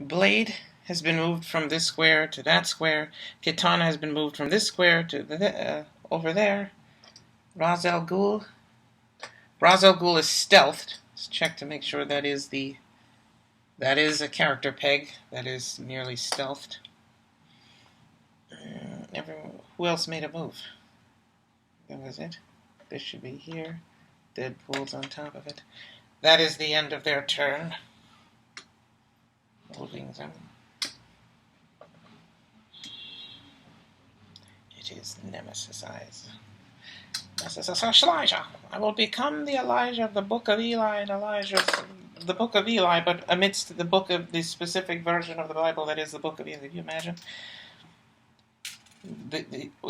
Blade has been moved from this square to that square. Kitana has been moved from this square to over there. Ra's al Ghul. Ra's al Ghul is stealthed. Let's check to make sure that is a character peg. That is merely stealthed. Who else made a move? That was it. This should be here. Deadpool's on top of it. That is the end of their turn. Moving them. It is Nemesis Eyes. Nemesis Elijah. I will become the Elijah of the Book of Eli and Elijah's the Book of Eli, but amidst the book of the specific version of the Bible that is the Book of Eli. Can you imagine?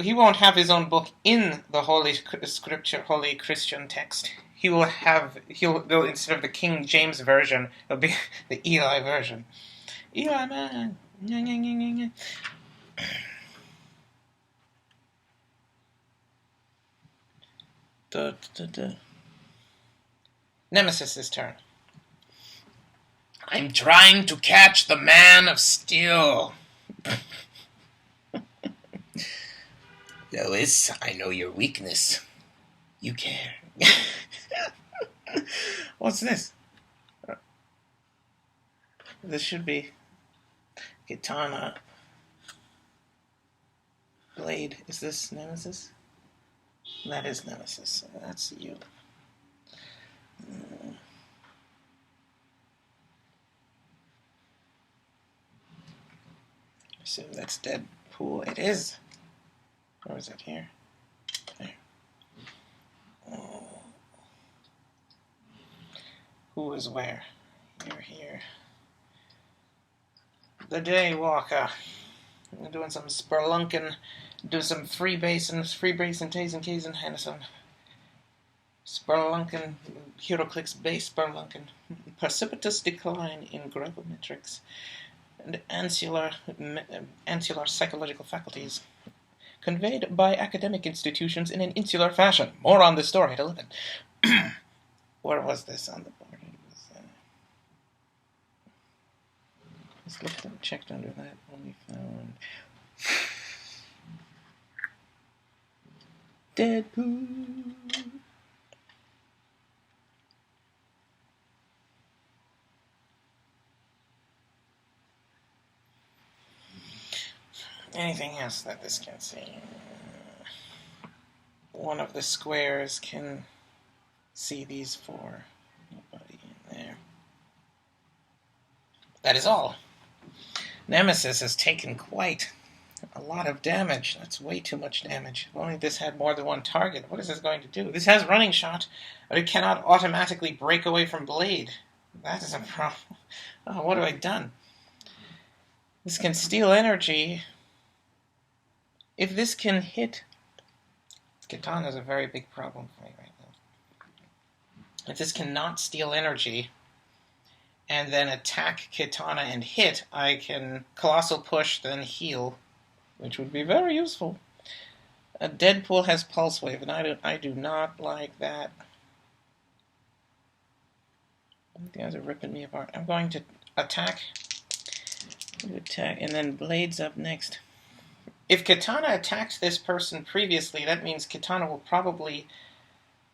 He won't have his own book in the Holy Scripture, Holy Christian text. He'll go, instead of the King James version, it'll be the Eli version. Eli, man. Nemesis' turn. I'm trying to catch the Man of Steel. Lois, I know your weakness. You care. What's this? This should be Kitana. Blade. Is this Nemesis? That is Nemesis. That's you. Assume that's Deadpool. It is. Or is it here? There. Who is where? You're here. The Daywalker. I'm doing some spelunking. Do some freebasing, tasing, Hennison. Spelunking, heroclix base spelunking. Precipitous decline in gravimetrics and ansular psychological faculties. Conveyed by academic institutions in an insular fashion. More on this story at 11. Where was this on the board? Let's look and checked under that. Only found Deadpool. Anything else that this can see? One of the squares can see these four. Nobody in there. That is all. Nemesis has taken quite a lot of damage. That's way too much damage. If only this had more than one target. What is this going to do? This has running shot, but it cannot automatically break away from Blade. That is a problem. Oh, what have I done? This can steal energy. If this can hit... Kitana is a very big problem for me right now. If this cannot steal energy and then attack Kitana and hit, I can Colossal Push, then heal, which would be very useful. Deadpool has Pulse Wave, and I do not like that. You guys are ripping me apart. I'm going to attack, and then Blade's up next. If Kitana attacked this person previously, that means Kitana will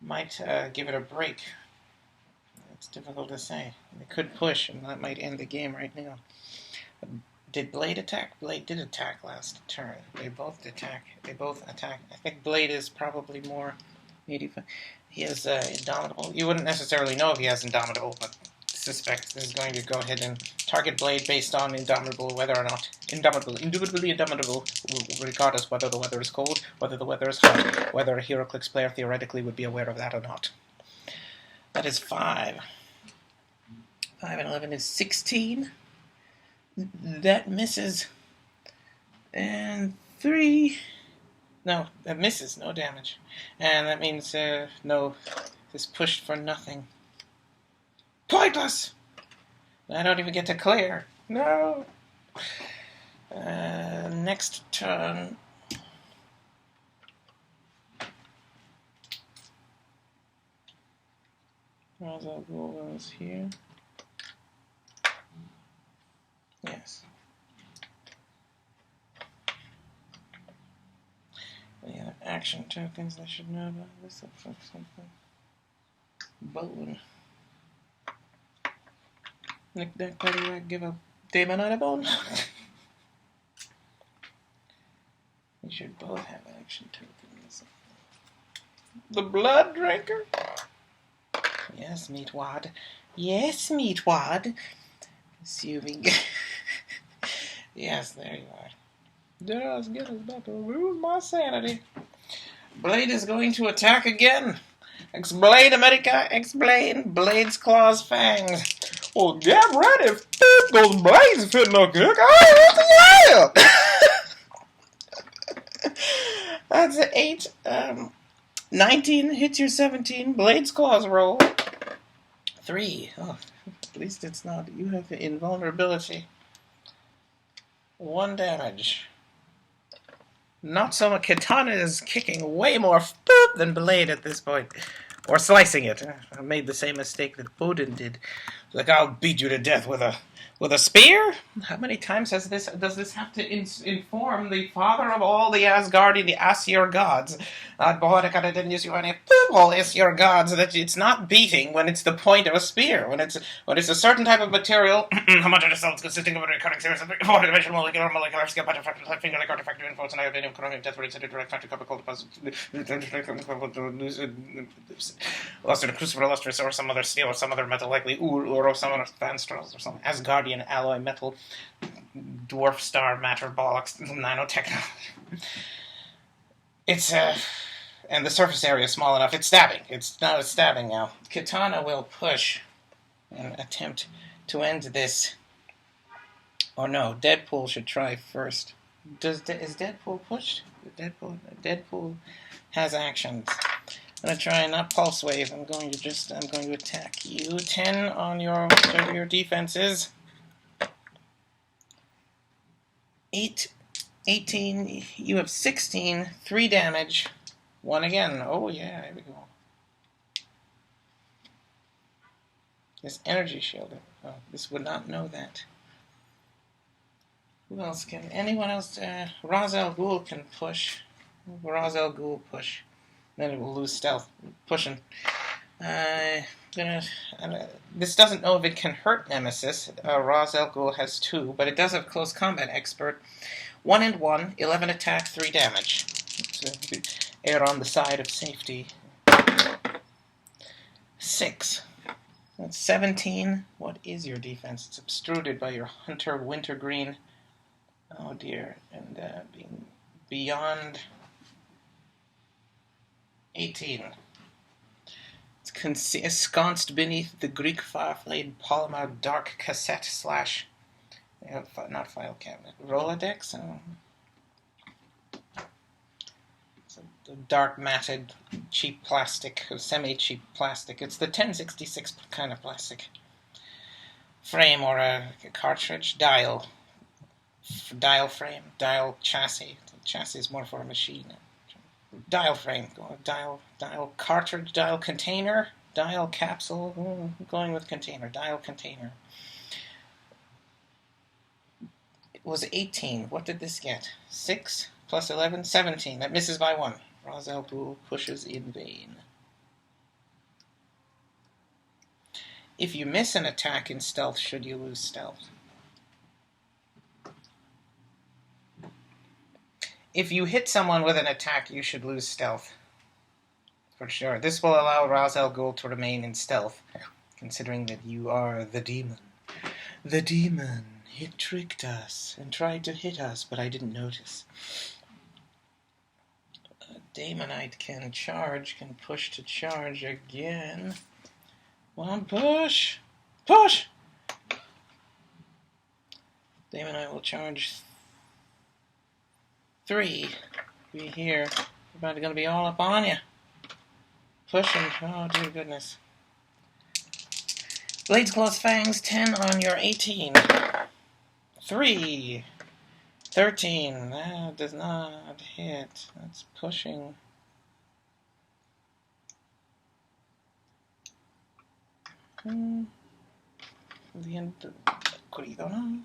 might give it a break. It's difficult to say. It could push, and that might end the game right now. Did Blade attack? Blade did attack last turn. They both attack. I think Blade is probably more 85. He has Indomitable. You wouldn't necessarily know if he has Indomitable, but suspect this is going to go ahead and target Blade based on Indomitable, whether or not indubitably Indomitable, regardless whether the weather is cold, whether the weather is hot, whether a heroclix player theoretically would be aware of that or not. That is 5. 5 and 11 is 16. That misses. And 3. No, that misses. No damage. And that means, no, this pushed for nothing. Pointless! I don't even get to clear. No! Next turn. Ra's al Ghul is here. Yeah. action tokens I should know about this. Something. Bone. Nick, Nack, Paddywhack, give a demon on a bone. We should both have action tokens. The Blood Drinker? Yes, Meatwad. Yes, Meatwad. Assuming. Yes, there you are. Just get us about to lose my sanity. Blade is going to attack again. Explain, America, explain. Blade's claws, fangs. Well, get ready. Those blades fitting a kick. Oh, yeah. That's 8. 19 hits your 17. Blade's claws roll. 3. Oh, at least it's not. You have invulnerability. 1 damage. Not so much. Katana is kicking way more than Blade at this point. Or slicing it. I made the same mistake that Odin did. Like, I'll beat you to death with a spear? How many times does this have to inform the father of all the Asgardian, the Aesir gods? I didn't use you any all Aesir gods that it's not beating when it's the point of a spear. When it's a certain type of material, homogeneous cells consisting of a recurring series of 4-dimensional molecular scale pattern factors like finger like artifact influence and iodinium chromium death rates and direct factor copper cold deposit luster crucible lustrous or some other steel or some other metal likely or some other fanstrals or some Asgardian alloy metal dwarf star matter bollocks nanotechnology. It's and the surface area is small enough. It's stabbing. It's not a stabbing now. Katana will push and attempt to end this. Or no, Deadpool should try first. Is Deadpool pushed? Deadpool has actions. I'm going to try and not pulse wave. I'm going to attack you. 10 on your defenses. 18. You have 16. 3 damage. 1 again. Oh yeah, here we go. This energy shield. Oh, this would not know that. Who else can? Anyone else? Ra's al Ghul can push. Ra's al Ghul push. Then it will lose stealth. Pushing. This doesn't know if it can hurt Nemesis. Ra's al Ghul has 2, but it does have close combat expert. 1 and 1, 11 attack, 3 damage. Err on the side of safety. 6. That's 17. What is your defense? It's obstructed by your Hunter Wintergreen. Oh dear. And being beyond 18. It's ensconced beneath the Greek Fireflame polymer dark cassette slash. Not file cabinet. Rolodex? It's a dark matted, cheap plastic, semi-cheap plastic. It's the 1066 kind of plastic. Frame or a cartridge dial. Dial frame. Dial chassis. The chassis is more for a machine. Dial frame. Dial cartridge. Dial container. Dial capsule. Going with container. Dial container. It was 18. What did this get? 6 plus 11? 17. That misses by 1. Ra's al Ghul pushes in vain. If you miss an attack in stealth, should you lose stealth? If you hit someone with an attack, you should lose stealth. For sure. This will allow Ra's al Ghul to remain in stealth, considering that you are the demon. The demon. It tricked us and tried to hit us, but I didn't notice. Daemonite can charge, can push to charge again. One push! Push! Daemonite will charge 3. Be here. About going to be all up on you. Pushing. Oh, dear goodness. Blades, Claws, Fangs, 10 on your 18. 3. 13. That does not hit. That's pushing. The end. Corridona.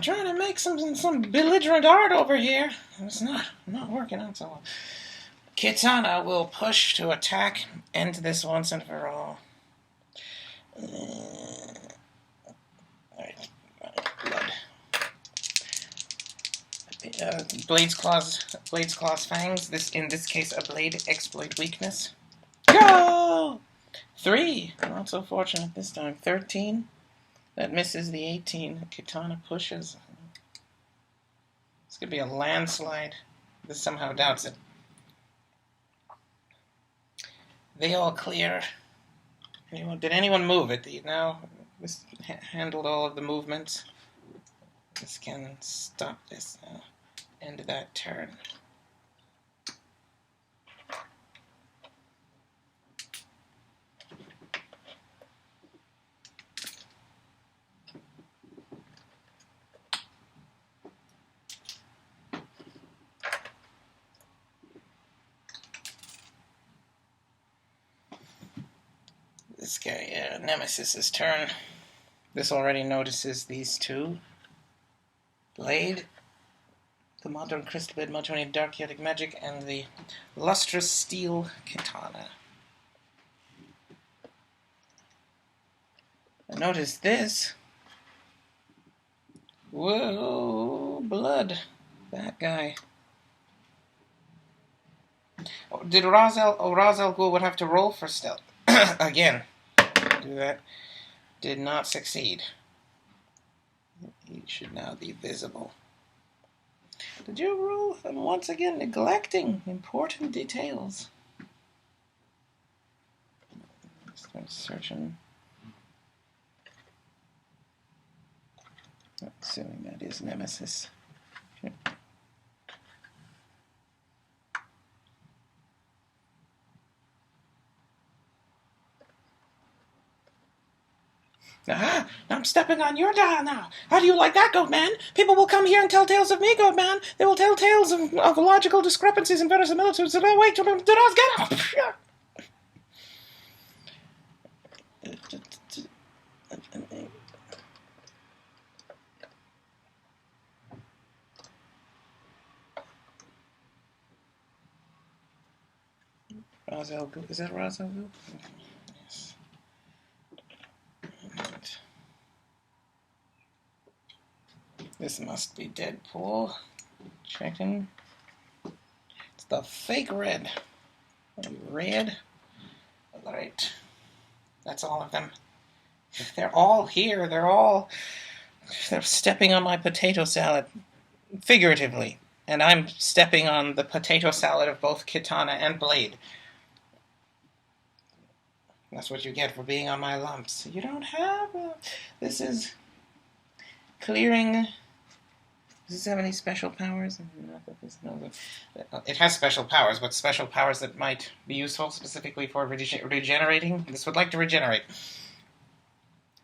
I'm trying to make some belligerent art over here. It's not working out so well. Kitana will push to attack, end this once and for all. Alright, blood. Blade's claws, fangs. In this case, a blade exploit weakness. Go! 3. Not so fortunate this time. 13. That misses the 18. Kitana pushes. This could be a landslide. This somehow doubts it. They all clear. Did anyone move it? Now, this handled all of the movements. This can stop this now. End that turn. This guy, Nemesis's turn. This already notices these two. Blade, the modern crystal blade, modern dark chaotic magic, and the lustrous steel katana. I notice this. Whoa, blood. That guy. Did Ra's al Ghul would have to roll for stealth again? Do that. Did not succeed. He should now be visible. Did you roll? And once again, neglecting important details. Start searching. Assuming that is Nemesis. Okay. Ah, I'm stepping on your dial now. How do you like that, Goatman? People will come here and tell tales of me, Goatman. They will tell tales of logical discrepancies and verisimilitudes. And wait, did I get up? Ra's al Ghul. Is that Ra's al Ghul? Yes. Right. This must be Deadpool. Checking. It's the fake red. Red. Alright. That's all of them. They're all here. They're stepping on my potato salad. Figuratively. And I'm stepping on the potato salad of both Kitana and Blade. That's what you get for being on my lumps. You don't have this is clearing. Does this have any special powers? Not that this knows of. It has special powers, but special powers that might be useful specifically for regenerating. This would like to regenerate.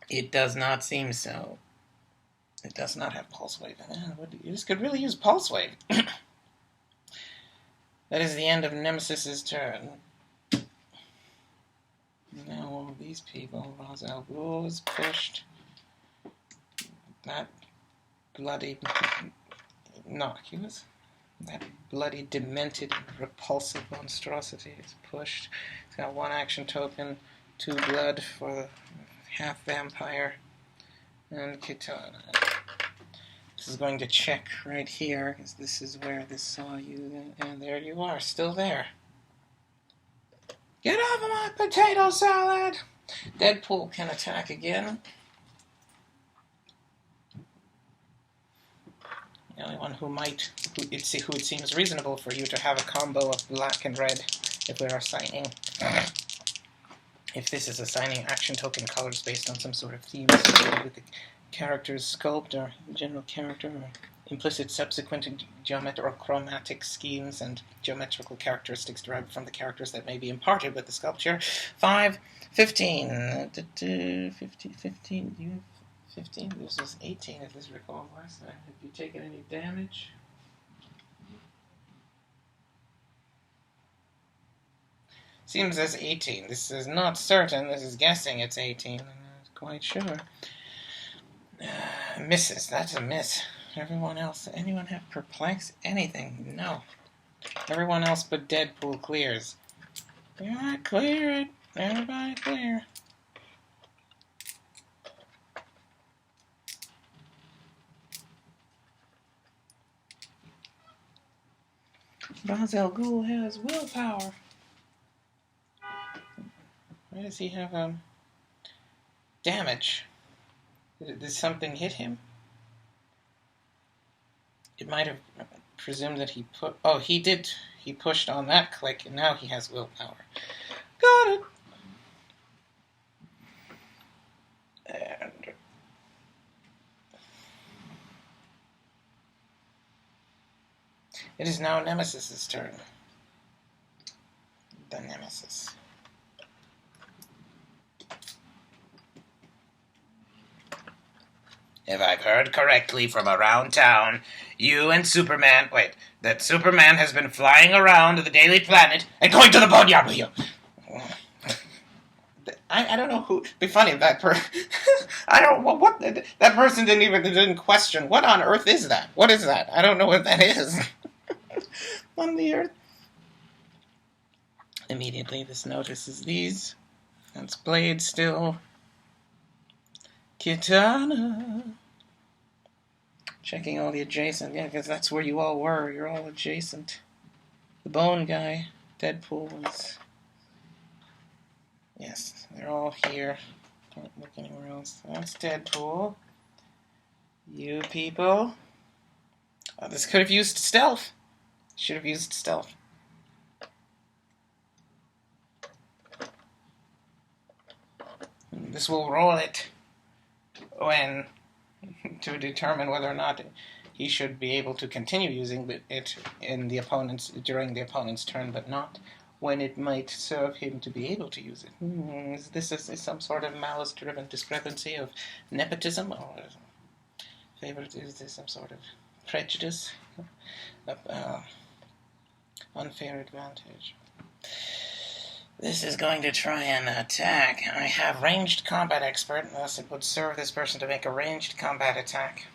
It does not seem so. It does not have pulse wave. This could really use pulse wave. That is the end of Nemesis's turn. Now all of these people, Ra's al Ghul is pushed. That bloody innocuous, that bloody demented, repulsive monstrosity is pushed. It's got 1 action token, 2 blood for the half vampire, and Kitana. This is going to check right here, because this is where this saw you, and there you are, still there. Get off of my potato salad! Deadpool can attack again. The only one who it seems reasonable for you to have a combo of black and red if we are signing. If this is assigning action token colors based on some sort of theme associated with the character's sculpt or general character or implicit subsequent geometric or chromatic schemes and geometrical characteristics derived from the characters that may be imparted with the sculpture. 5, 15. 15. You have 15? This was 18 if this recall last time. Have you taken any damage? Seems as 18. This is not certain. This is guessing it's 18. I'm not quite sure. Misses. That's a miss. Everyone else. Anyone have perplex? Anything? No. Everyone else but Deadpool clears. Yeah, clear it. Everybody clear. Ra's al Ghul has willpower. Why does he have damage? Did something hit him? It might have presumed that he put... Oh, he did. He pushed on that click, and now he has willpower. Got it. And it is now Nemesis's turn. The Nemesis. If I've heard correctly from around town, you and Superman... Wait, that Superman has been flying around the Daily Planet and going to the boneyard with you. I don't know who... It'd be funny if that person... I don't... What... That person didn't question. What on earth is that? What is that? I don't know what that is. On the earth. Immediately, this notices these. That's Blade still. Kitana. Checking all the adjacent. Yeah, because that's where you all were. You're all adjacent. The bone guy. Deadpool was... Yes, they're all here. Don't look anywhere else. That's Deadpool. You people. Oh, this could have used stealth. Should have used stealth. This will roll it when to determine whether or not he should be able to continue using it in the opponent's during the opponent's turn, but not when it might serve him to be able to use it. Is this some sort of malice-driven discrepancy of nepotism, or is this some sort of prejudice, unfair advantage? This is going to try and attack. I have ranged combat expert, thus it would serve this person to make a ranged combat attack.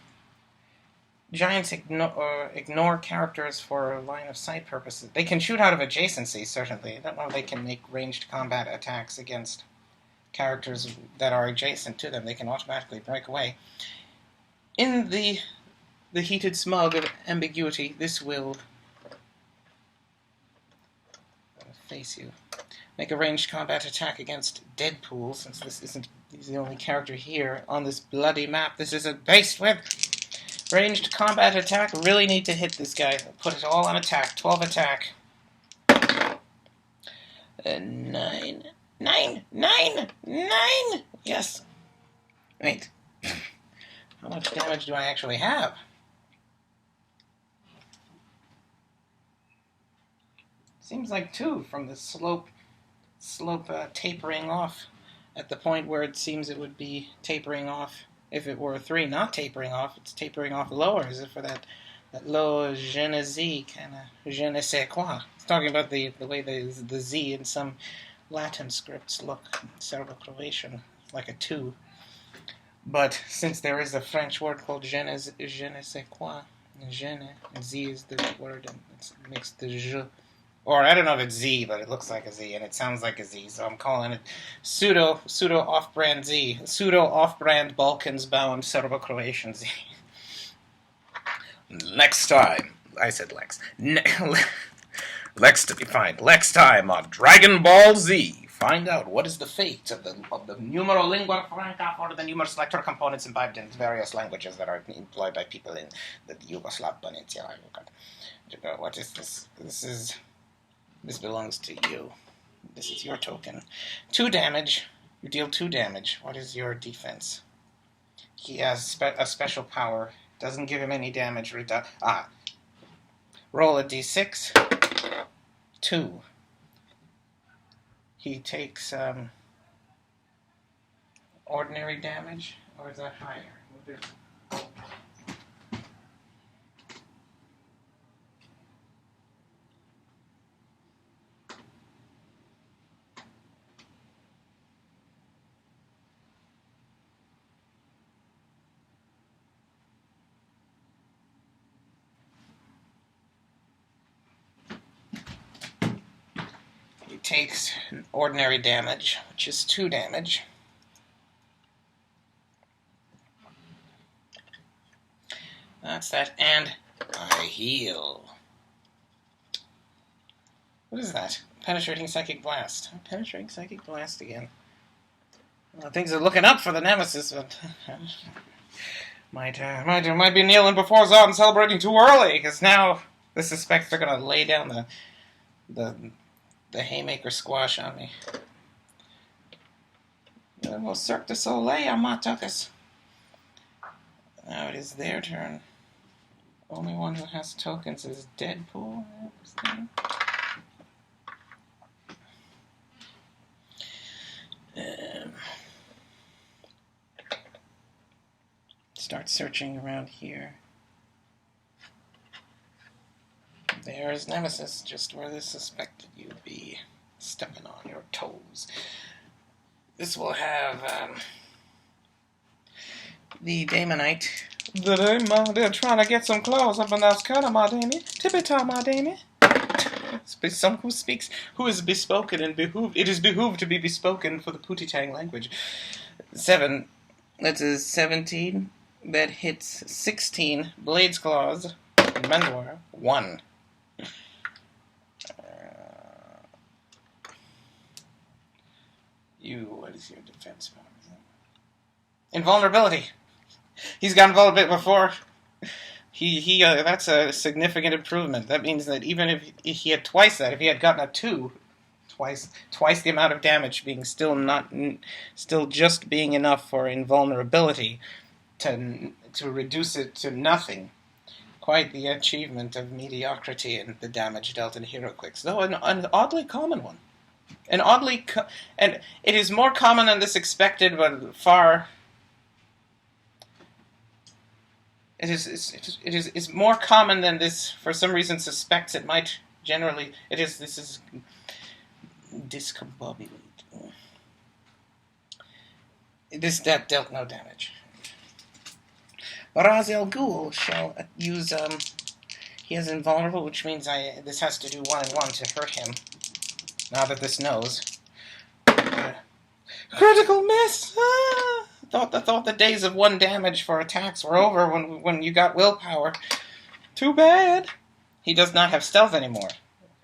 Giants ignore characters for line of sight purposes. They can shoot out of adjacency, certainly. I don't know if they can make ranged combat attacks against characters that are adjacent to them. They can automatically break away. In the heated smog of ambiguity, this will face you. Make a ranged combat attack against Deadpool, since he's the only character here on this bloody map this isn't based with. Ranged combat attack, really need to hit this guy. Put it all on attack. 12 attack. 9. Yes. Wait. How much damage do I actually have? Seems like 2 from the slope tapering off at the point where it seems it would be tapering off. If it were 3 not tapering off, it's tapering off lower, as if for that low je ne sais kind of je ne sais quoi. It's talking about the way the Z in some Latin scripts look, Serbo-Croatian, like a 2. But since there is a French word called je ne sais quoi, je ne, and Z is the word, and it makes the je. Or I don't know if it's Z, but it looks like a Z, and it sounds like a Z, so I'm calling it pseudo off-brand Z, pseudo off-brand Balkans-bound Serbo-Croatian Z. Next time, I said Lex. Lex to be fine. Next time on Dragon Ball Z, find out what is the fate of the numero lingua franca for the numerous selector components imbibed in various languages that are employed by people in the Yugoslav Peninsula. What is this? This belongs to you. This is your token. 2 damage. You deal 2 damage. What is your defense? He has a special power. Doesn't give him any damage. Roll a d6. 2. He takes ordinary damage, or is that higher? takes ordinary damage, which is 2 damage. That's that, and I heal. What is that? Penetrating Psychic Blast. Penetrating Psychic Blast again. Well, things are looking up for the Nemesis, but might be kneeling before Zod and celebrating too early, because now the suspects they're going to lay down the haymaker squash on me. Well, Cirque du Soleil, Amatuckus. Now it is their turn. Only one who has tokens is Deadpool. Start searching around here. There's Nemesis, just where they suspected you'd be, stepping on your toes. This will have the Daemonite. They're trying to get some clothes up in that corner, my Damie. Tippy-top, my Damie. Some who is bespoken and behooved. It is behooved to be bespoken for the Putitang language. 7. That's a 17. That hits 16. Blades Claws. Mendwar. 1. What is your defense power? Invulnerability. He's got invulnerability before. That's a significant improvement. That means that even if he had twice that, if he had gotten a 2, twice the amount of damage, being still just being enough for invulnerability to reduce it to nothing. Quite the achievement of mediocrity in the damage dealt in heroclix, though an oddly common one. And it is more common than this expected, but far. It is more common than this. For some reason, suspects it might generally. This is discombobulate. That dealt no damage. Ra's al Ghul shall use. He is invulnerable, which means this has to do 1 and 1 to hurt him. Now that this knows. Critical miss! Ah! Thought the days of 1 damage for attacks were over when you got willpower. Too bad. He does not have stealth anymore.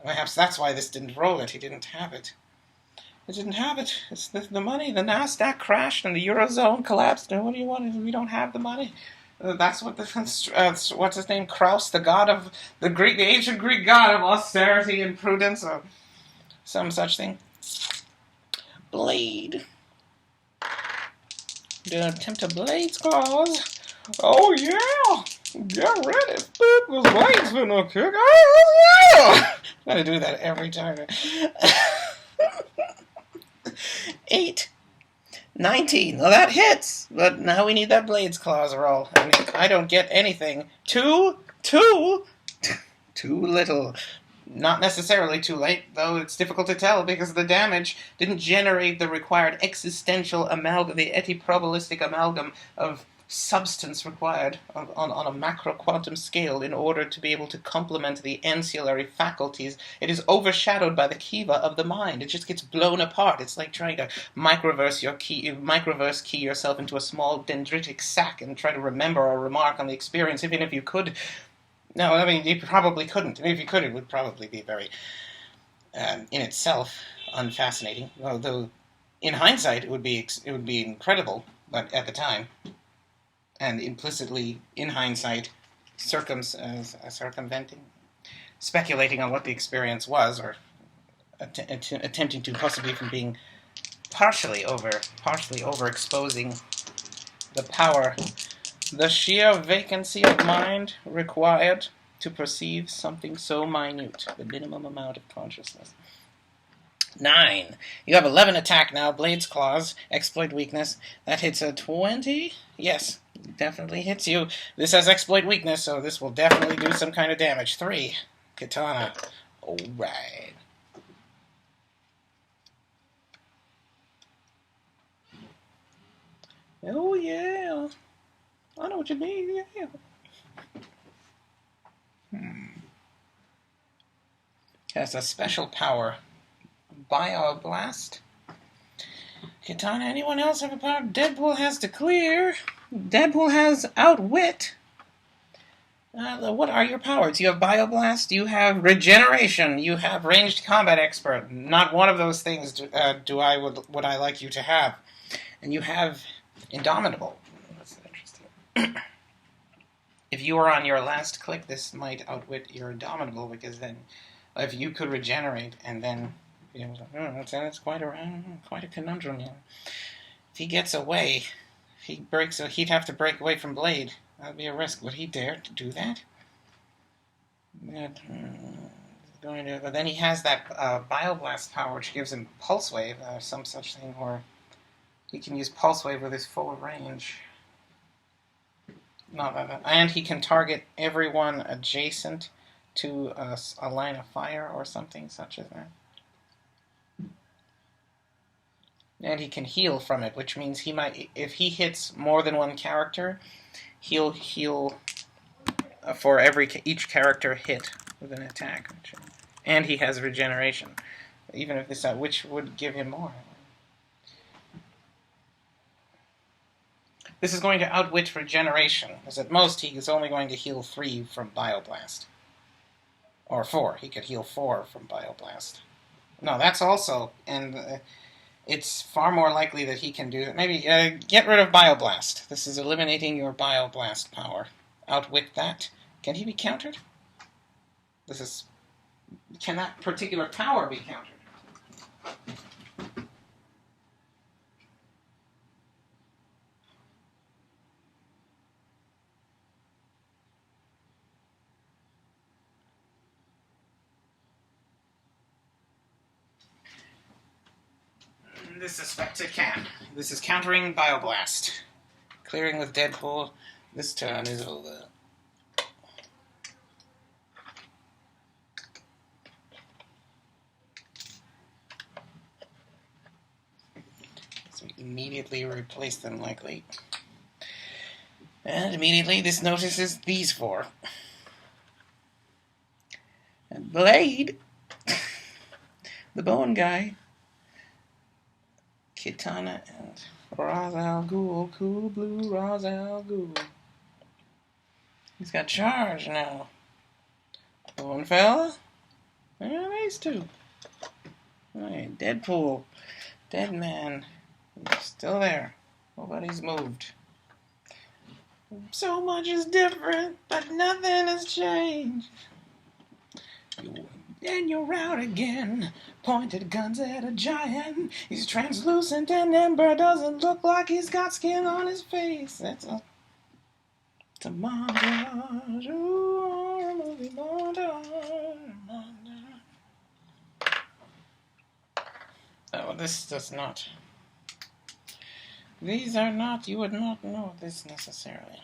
Perhaps that's why this didn't roll it. He didn't have it. It didn't have it. It's the money. The NASDAQ crashed and the Eurozone collapsed. And what do you want? We don't have the money. That's what what's his name? Kraus, the god of the ancient Greek god of austerity and prudence, or some such thing. Blade. Gonna attempt a Blades Claws. Oh yeah! Get ready. The Blades gonna kick ass. Yeah! I'm gonna do that every time. 8. 19. Well, that hits. But now we need that Blades Claws roll. And I don't get anything. 2. Too little. Not necessarily too late, though it's difficult to tell because the damage didn't generate the required existential amalgam, the antiprobabilistic amalgam of substance required on a macro-quantum scale in order to be able to complement the ancillary faculties. It is overshadowed by the kiva of the mind. It just gets blown apart. It's like trying to microverse key yourself into a small dendritic sac and try to remember or remark on the experience, even if you could. No, I mean, you probably couldn't. And if you could, it would probably be very, in itself, unfascinating. Although, in hindsight, it would be incredible, but at the time, and implicitly, in hindsight, circumventing, speculating on what the experience was, or attempting to possibly from being partially overexposing the power. The sheer vacancy of mind required to perceive something so minute, the minimum amount of consciousness. 9. You have 11 attack now, Blades Claws, exploit weakness. That hits a 20? Yes, definitely hits you. This has exploit weakness, so this will definitely do some kind of damage. 3. Katana. Alright. Oh yeah. I know what you mean, yeah. Has a special power. Bioblast. Katana, anyone else have a power? Deadpool has to clear. Deadpool has Outwit. What are your powers? You have Bioblast, you have Regeneration, you have Ranged Combat Expert. Not one of those things would I like you to have. And you have Indomitable. That's interesting. If you were on your last click, this might outwit your Indomitable, because then if you could regenerate and then that's quite a conundrum. If he gets away, if he breaks, he'd have to break away from Blade. That'd be a risk. Would he dare to do that? But then he has that Bioblast power, which gives him Pulse Wave, some such thing, or he can use Pulse Wave with his full range. And he can target everyone adjacent to a line of fire or something such as that. And he can heal from it, which means he might, if he hits more than one character, he'll heal for each character hit with an attack. And he has regeneration, even if this, which would give him more. This is going to outwit regeneration, as at most he is only going to heal 3 from Bioblast. Or 4. He could heal 4 from Bioblast. No, that's also, and it's far more likely that he can do it. Maybe get rid of Bioblast. This is eliminating your Bioblast power. Outwit that. Can he be countered? Can that particular power be countered? This suspects it can. This is countering Bioblast. Clearing with Deadpool. This turn is over. So we immediately replace them, likely. And immediately this notices these 4. And Blade, the bone guy, Katana, and Ra's al Ghul, cool blue Ra's al Ghul. He's got charge now. Bone fella? Yeah, these 2. Right, Deadpool, Dead Man, he's still there. Nobody's moved. So much is different, but nothing has changed. And you're out again, pointed guns at a giant. He's translucent and Ember doesn't look like he's got skin on his face. It's a montage, ooh, a movie montage. Oh, this does not. These are not, you would not know this necessarily.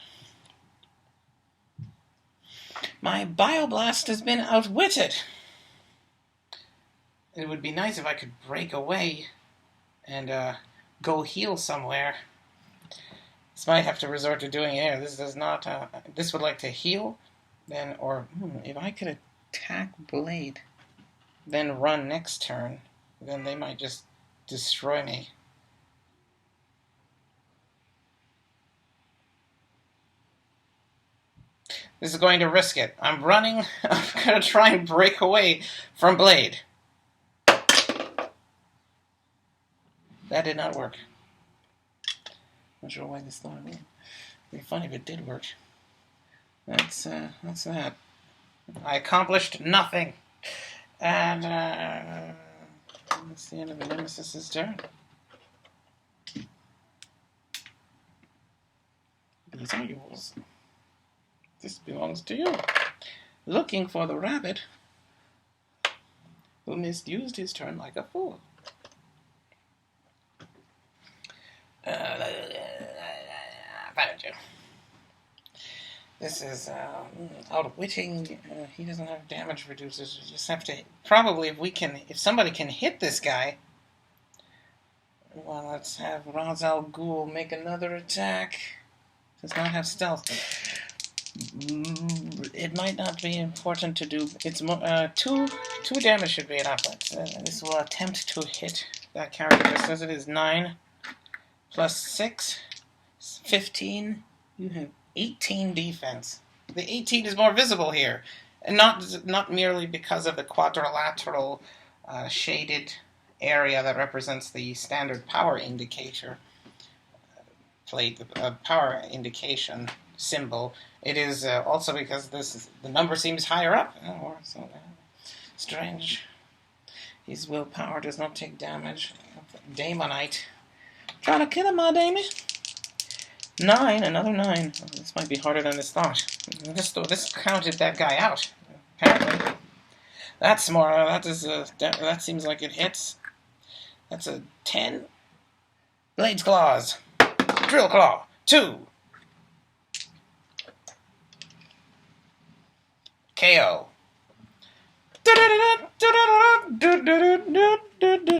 My Bioblast has been outwitted. It would be nice if I could break away and go heal somewhere. This might have to resort to doing air. This does not. This would like to heal, then, or if I could attack Blade, then run next turn, then they might just destroy me. This is going to risk it. I'm running. I'm going to try and break away from Blade. That did not work. Not sure why this thought of me. It'd be funny if it did work. That's that. I accomplished nothing. And that's the end of the Nemesis's turn. These are yours. This belongs to you. Looking for the rabbit who misused his turn like a fool. Found you. This is outwitting. He doesn't have damage reducers. We just have to probably if somebody can hit this guy. Well, let's have Ra's al Ghul make another attack. Does not have stealth. It might not be important to do. It's more, two damage should be enough. This will attempt to hit that character just as it is. 9 plus 6, 15. You have 18 defense. The 18 is more visible here, and not merely because of the quadrilateral shaded area that represents the standard power indicator plate, the power indication symbol. It is also because the number seems higher up. Oh, so strange. His willpower does not take damage. Daemonite. Trying to kill him, my Damie. 9, another 9. Oh, this might be harder than this thought. This counted that guy out, apparently. That's more. That seems like it hits. That's a 10. Blades Claws. Drill Claw. 2. KO.